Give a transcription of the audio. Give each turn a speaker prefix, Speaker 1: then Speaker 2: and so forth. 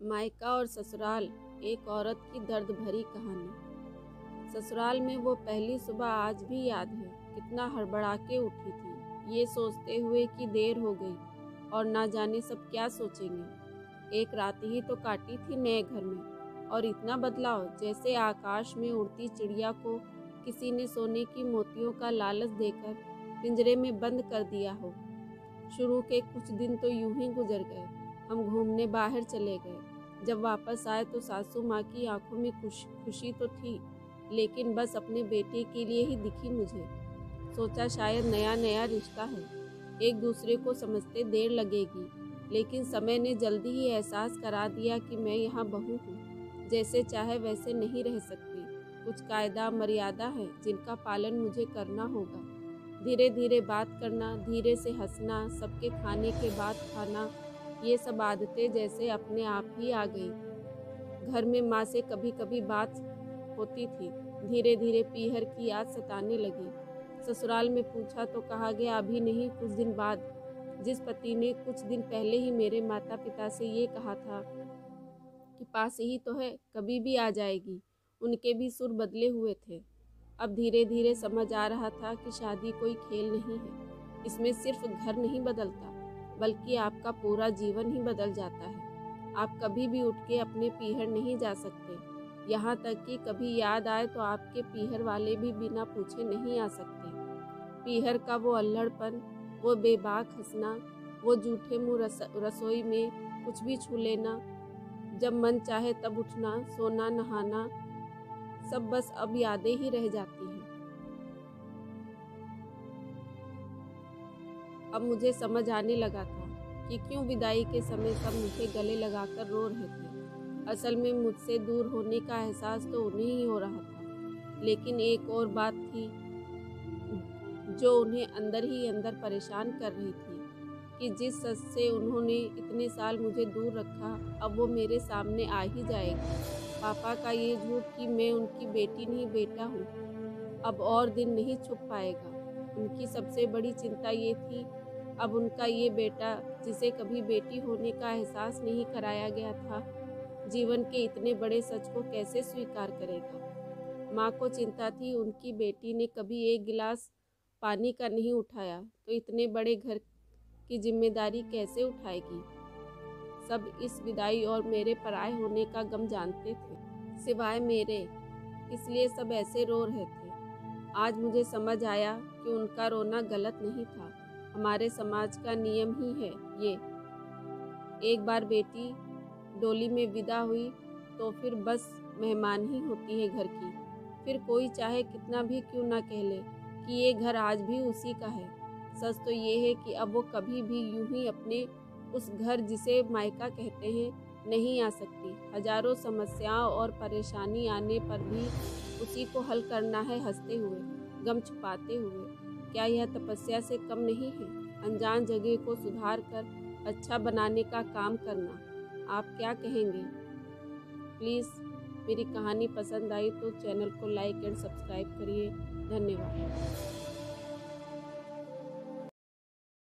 Speaker 1: मायका और ससुराल, एक औरत की दर्द भरी कहानी। ससुराल में वो पहली सुबह आज भी याद है। कितना हड़बड़ा के उठी थी, ये सोचते हुए कि देर हो गई और ना जाने सब क्या सोचेंगे। एक रात ही तो काटी थी नए घर में, और इतना बदलाव, जैसे आकाश में उड़ती चिड़िया को किसी ने सोने की मोतियों का लालच देकर पिंजरे में बंद कर दिया हो। शुरू के कुछ दिन तो यूं ही गुजर गए। हम घूमने बाहर चले गए। जब वापस आए तो सासू माँ की आंखों में खुशी तो थी, लेकिन बस अपने बेटे के लिए ही दिखी मुझे। सोचा शायद नया नया रिश्ता है, एक दूसरे को समझते देर लगेगी, लेकिन समय ने जल्दी ही एहसास करा दिया कि मैं यहाँ बहू हूँ। जैसे चाहे वैसे नहीं रह सकती। कुछ कायदा मर्यादा है जिनका पालन मुझे करना होगा। धीरे धीरे बात करना, धीरे से हंसना, सबके खाने के बाद खाना, ये सब आदतें जैसे अपने आप ही आ गई। घर में माँ से कभी कभी बात होती थी। धीरे धीरे पीहर की याद सताने लगी। ससुराल में पूछा तो कहा गया अभी नहीं, कुछ दिन बाद। जिस पति ने कुछ दिन पहले ही मेरे माता पिता से ये कहा था कि पास ही तो है, कभी भी आ जाएगी, उनके भी सुर बदले हुए थे। अब धीरे धीरे समझ आ रहा था कि शादी कोई खेल नहीं है। इसमें सिर्फ घर नहीं बदलता, बल्कि आपका पूरा जीवन ही बदल जाता है। आप कभी भी उठ के अपने पीहर नहीं जा सकते। यहाँ तक कि कभी याद आए तो आपके पीहर वाले भी बिना पूछे नहीं आ सकते। पीहर का वो अल्हड़पन, वो बेबाक हंसना, वो जूठे मुंह रसोई में कुछ भी छू लेना, जब मन चाहे तब उठना, सोना, नहाना, सब बस अब यादें ही रह जाती हैं। अब मुझे समझ आने लगा था कि क्यों विदाई के समय सब मुझे गले लगाकर रो रहे थे। असल में मुझसे दूर होने का एहसास तो उन्हें ही हो रहा था, लेकिन एक और बात थी जो उन्हें अंदर ही अंदर परेशान कर रही थी कि जिस सच से उन्होंने इतने साल मुझे दूर रखा, अब वो मेरे सामने आ ही जाएगी। पापा का ये झूठ कि मैं उनकी बेटी नहीं बेटा हूँ, अब और दिन नहीं छुप पाएगा। उनकी सबसे बड़ी चिंता ये थी, अब उनका ये बेटा, जिसे कभी बेटी होने का एहसास नहीं कराया गया था, जीवन के इतने बड़े सच को कैसे स्वीकार करेगा। माँ को चिंता थी, उनकी बेटी ने कभी एक गिलास पानी का नहीं उठाया, तो इतने बड़े घर की जिम्मेदारी कैसे उठाएगी। सब इस विदाई और मेरे पराए होने का गम जानते थे, सिवाय मेरे, इसलिए सब ऐसे रो रहे थे। आज मुझे समझ आया कि उनका रोना गलत नहीं था, हमारे समाज का नियम ही है ये। एक बार बेटी डोली में विदा हुई तो फिर बस मेहमान ही होती है घर की। फिर कोई चाहे कितना भी क्यों ना कह ले कि ये घर आज भी उसी का है। सच तो ये है कि अब वो कभी भी यूं ही अपने उस घर, जिसे मायका कहते हैं, नहीं आ सकती। हजारों समस्याओं और परेशानी आने पर भी उसी को हल करना है, हंसते हुए, गम छुपाते हुए। क्या यह तपस्या से कम नहीं है? अनजान जगह को सुधार कर अच्छा बनाने का काम करना। आप क्या कहेंगे? प्लीज़ मेरी कहानी पसंद आई तो चैनल को लाइक एंड सब्सक्राइब करिए। धन्यवाद।